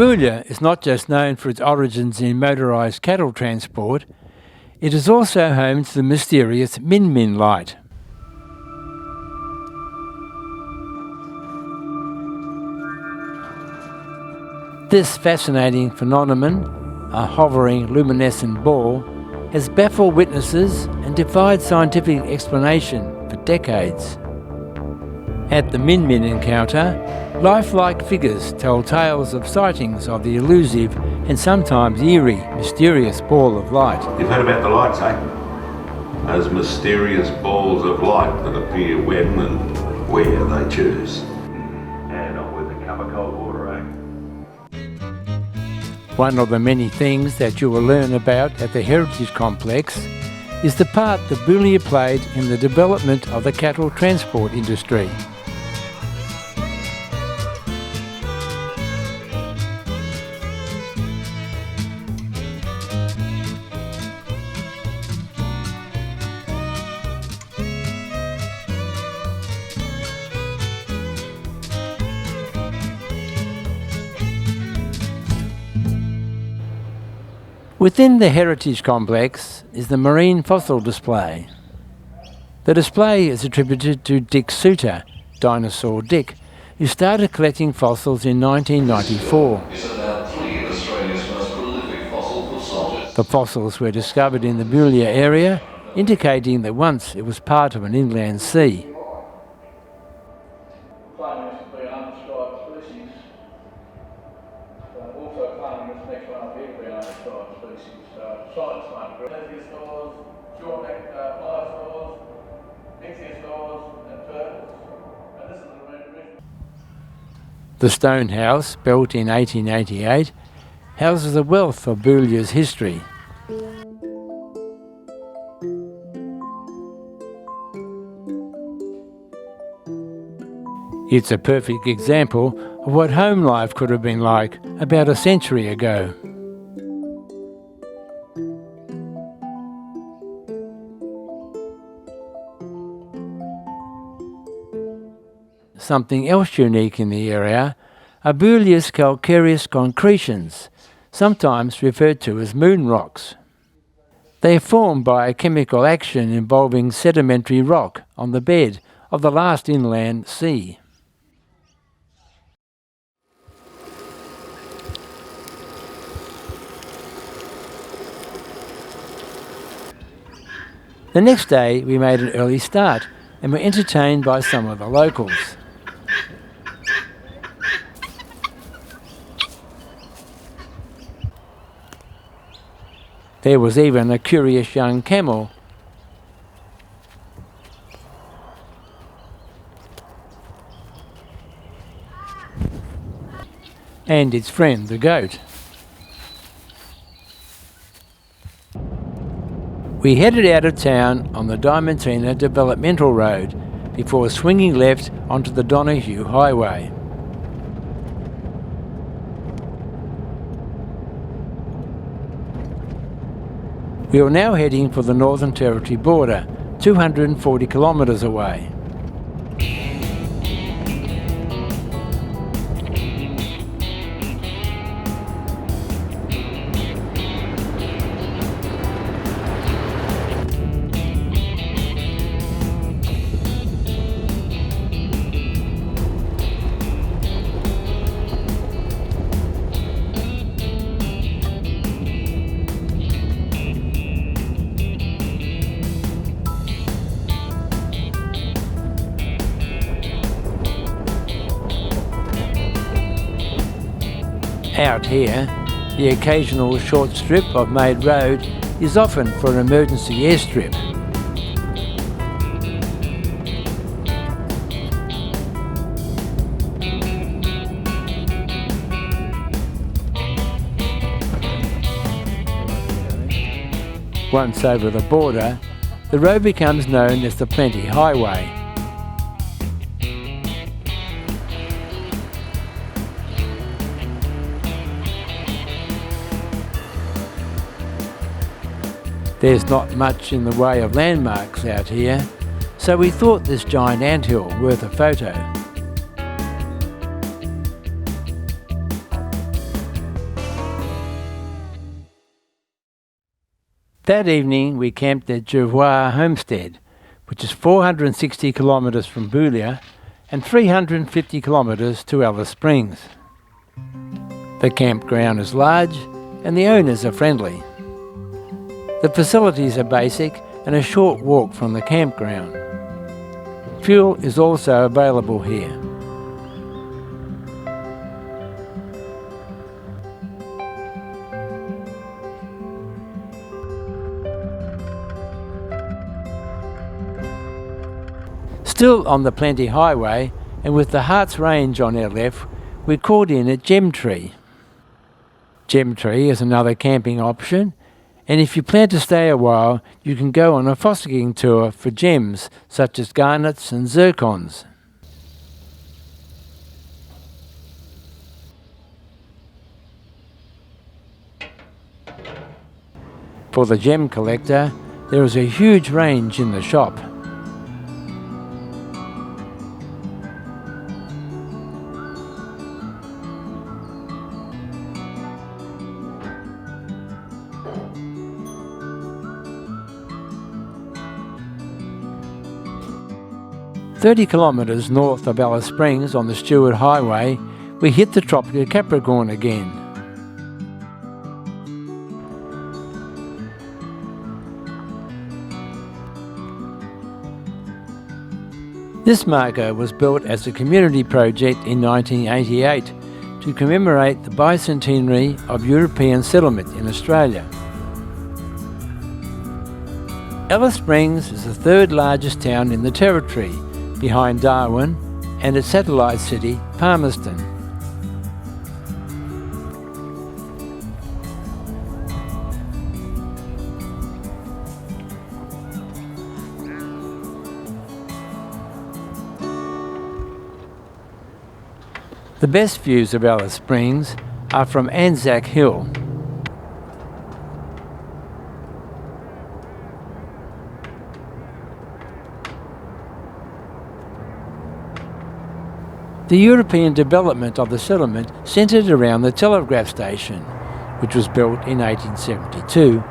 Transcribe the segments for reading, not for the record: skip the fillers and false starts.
Boulia is not just known for its origins in motorised cattle transport, it is also home to the mysterious Min Min light. This fascinating phenomenon, a hovering luminescent ball, has baffled witnesses and defied scientific explanation for decades. At the Min Min encounter, lifelike figures tell tales of sightings of the elusive and sometimes eerie, mysterious ball of light. You've heard about the lights, eh? Those mysterious balls of light that appear when and where they choose. And not with a cup of cold water, eh? One of the many things that you will learn about at the Heritage Complex is the part that Bullia played in the development of the cattle transport industry. Within the Heritage Complex is the Marine Fossil Display. The display is attributed to Dick Souter, Dinosaur Dick, who started collecting fossils in 1994. The fossils were discovered in the Boulia area, indicating that once it was part of an inland sea. The stone house, built in 1888, houses a wealth of Boulia's history. It's a perfect example of what home life could have been like about a century ago. Something else unique in the area are Boulia's calcareous concretions, sometimes referred to as moon rocks. They are formed by a chemical action involving sedimentary rock on the bed of the last inland sea. The next day we made an early start and were entertained by some of the locals. There was even a curious young camel and its friend the goat. We headed out of town on the Diamantina Developmental Road before swinging left onto the Donahue Highway. We are now heading for the Northern Territory border, 240 kilometres away. Out here, the occasional short strip of made road is often for an emergency airstrip. Once over the border, the road becomes known as the Plenty Highway. There's not much in the way of landmarks out here, so we thought this giant anthill worth a photo. That evening we camped at Jervois Homestead, which is 460 kilometres from Boulia and 350 kilometres to Alice Springs. The campground is large and the owners are friendly. The facilities are basic and a short walk from the campground. Fuel is also available here. Still on the Plenty Highway, and with the Harts Range on our left, we called in at Gemtree. Gemtree is another camping option, and if you plan to stay a while, you can go on a fossicking tour for gems such as garnets and zircons. For the gem collector, there is a huge range in the shop. "30 kilometres north of Alice Springs on the Stewart Highway, we hit the tropical Capricorn again. This marker was built as a community project in 1988 to commemorate the bicentenary of European settlement in Australia. Alice Springs is the third largest town in the territory, behind Darwin and its satellite city, Palmerston. The best views of Alice Springs are from Anzac Hill. The European development of the settlement centred around the telegraph station, which was built in 1872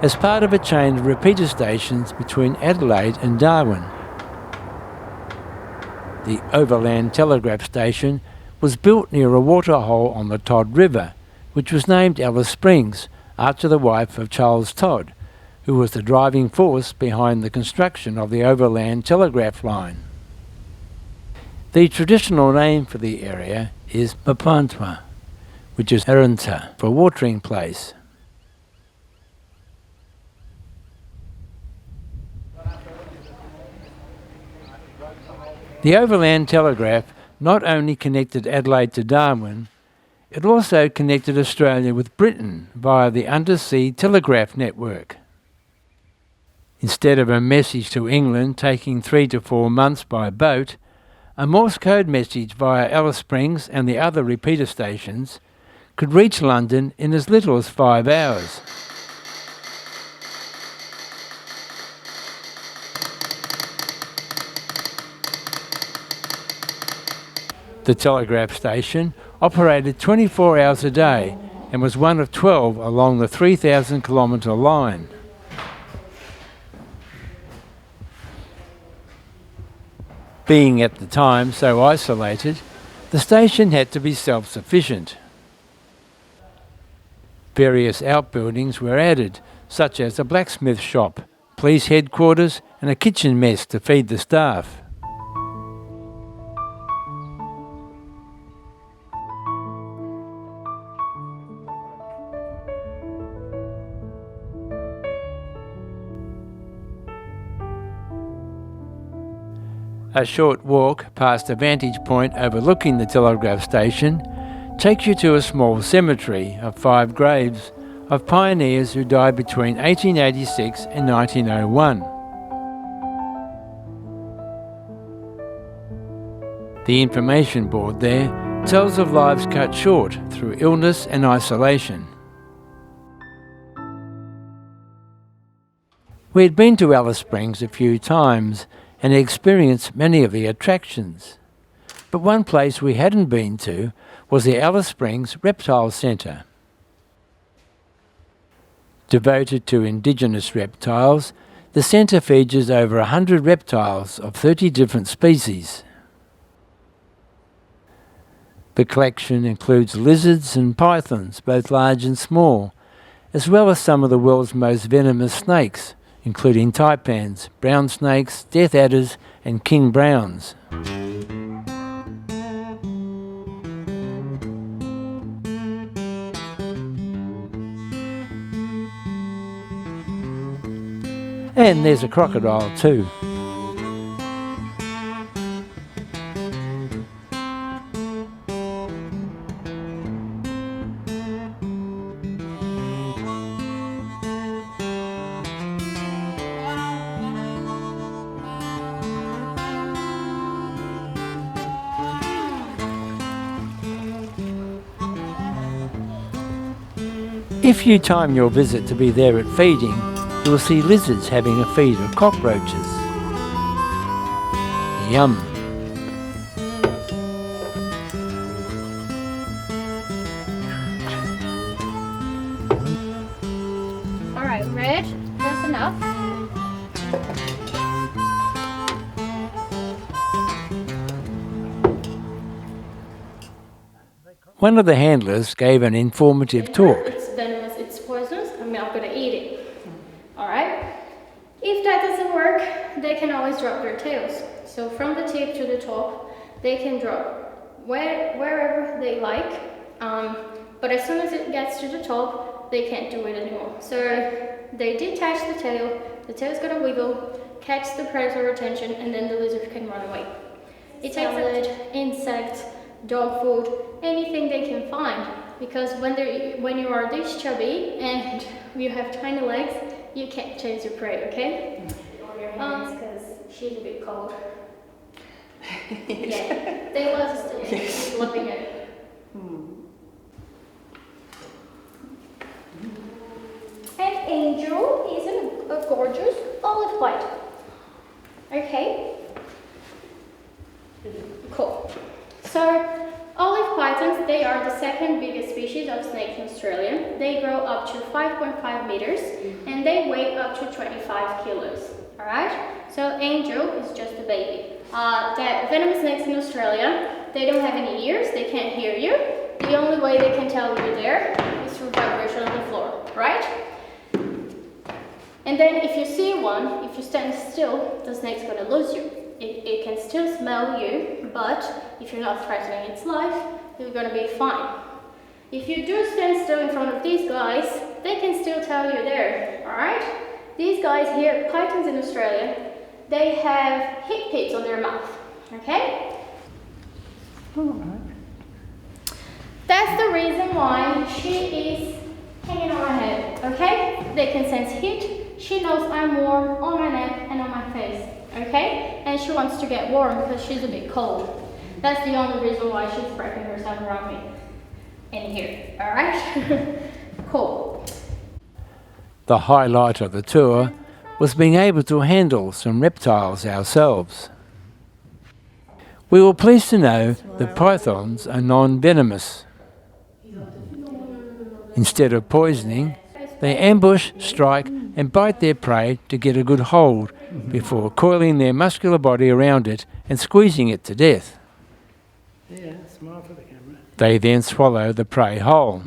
as part of a chain of repeater stations between Adelaide and Darwin. The Overland Telegraph Station was built near a waterhole on the Todd River, which was named Alice Springs after the wife of Charles Todd, who was the driving force behind the construction of the Overland Telegraph line. The traditional name for the area is Mapantwa, which is Arunta for watering place. The Overland Telegraph not only connected Adelaide to Darwin, it also connected Australia with Britain via the undersea telegraph network. Instead of a message to England taking 3 to 4 months by boat, a Morse code message via Alice Springs and the other repeater stations could reach London in as little as 5 hours. The telegraph station operated 24 hours a day and was one of 12 along the 3,000 kilometre line. Being at the time so isolated, the station had to be self-sufficient. Various outbuildings were added, such as a blacksmith shop, police headquarters and a kitchen mess to feed the staff. A short walk past a vantage point overlooking the telegraph station takes you to a small cemetery of 5 graves of pioneers who died between 1886 and 1901. The information board there tells of lives cut short through illness and isolation. We had been to Alice Springs a few times and experienced many of the attractions. But one place we hadn't been to was the Alice Springs Reptile Centre. Devoted to indigenous reptiles, the centre features over 100 reptiles of 30 different species. The collection includes lizards and pythons, both large and small, as well as some of the world's most venomous snakes, including taipans, brown snakes, death adders and king browns. And there's a crocodile too. If you time your visit to be there at feeding, you will see lizards having a feed of cockroaches. Yum! Alright, Red, that's enough. One of the handlers gave an informative talk. It's venomous, it's poisonous, I'm not gonna eat it. Alright? If that doesn't work, they can always drop their tails. So from the tip to the top, they can drop wherever they like. But as soon as it gets to the top, they can't do it anymore. So they detach the tail's gonna wiggle, catch the predator attention, and then the lizard can run away. It takes salad, insects, dog food, anything they can find. Because when you are this chubby and you have tiny legs, you can't chase your prey, okay? On your hands, because she's a bit cold. Yeah, they love loving it. And Angel is a gorgeous olive white. Okay? Cool. So, olive pythons, they are the second biggest species of snake in Australia. They grow up to 5.5 meters and they weigh up to 25 kilos. Alright? So Angel is just a baby. The venomous snakes in Australia, they don't have any ears, they can't hear you. The only way they can tell you're there is through vibration on the floor, right? And then if you see one, if you stand still, the snake's gonna lose you. It can still smell you, but if you're not threatening its life, you're gonna be fine. If you do stand still in front of these guys, they can still tell you're there, alright? These guys here, pythons in Australia, they have hip pits on their mouth, okay? Alright. That's the reason why she is hanging on my head, okay? They can sense heat. She knows I'm warm on my neck and on my face. Okay? And she wants to get warm because she's a bit cold. That's the only reason why she's wrapping herself around me in here. Alright? Cool. The highlight of the tour was being able to handle some reptiles ourselves. We were pleased to know that pythons are non-venomous. Instead of poisoning, they ambush, strike and bite their prey to get a good hold before coiling their muscular body around it and squeezing it to death. Yeah, smile for the camera. They then swallow the prey whole.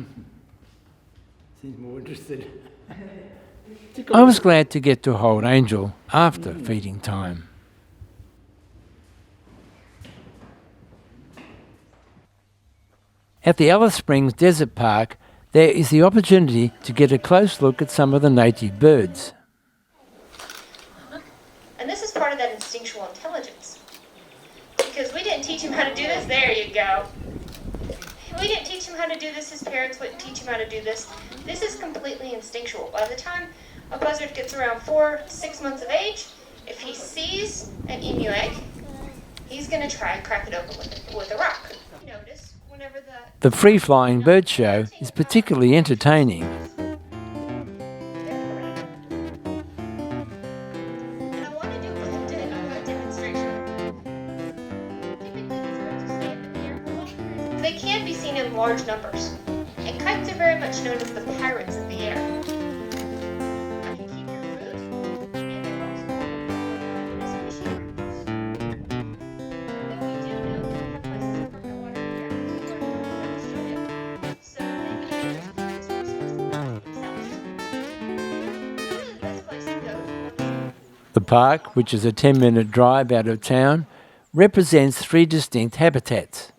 Seems more interested. I was glad to get to hold Angel after feeding time. At the Alice Springs Desert Park, there is the opportunity to get a close look at some of the native birds. And this is part of that instinctual intelligence. Because we didn't teach him how to do this. There you go. We didn't teach him how to do this. His parents wouldn't teach him how to do this. This is completely instinctual. By the time a buzzard gets around 4 to 6 months of age, if he sees an emu egg, he's going to try and crack it open with a rock. Notice whenever the free-flying bird show is particularly entertaining. They can be seen in large numbers, and kites are very much known as the pirates of the air. The park, which is a 10-minute drive out of town, represents 3 distinct habitats: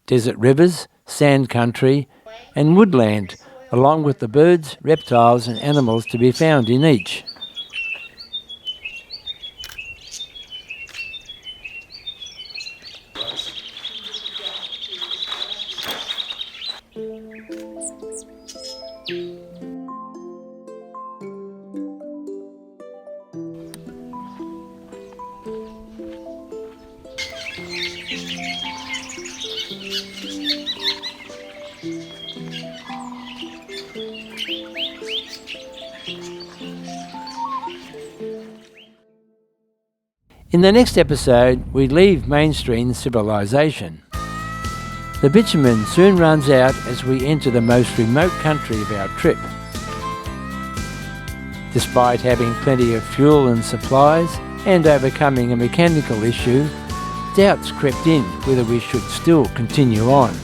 desert rivers, sand country and woodland, along with the birds, reptiles and animals to be found in each. In the next episode, we leave mainstream civilization. The bitumen soon runs out as we enter the most remote country of our trip. Despite having plenty of fuel and supplies and overcoming a mechanical issue, doubts crept in whether we should still continue on.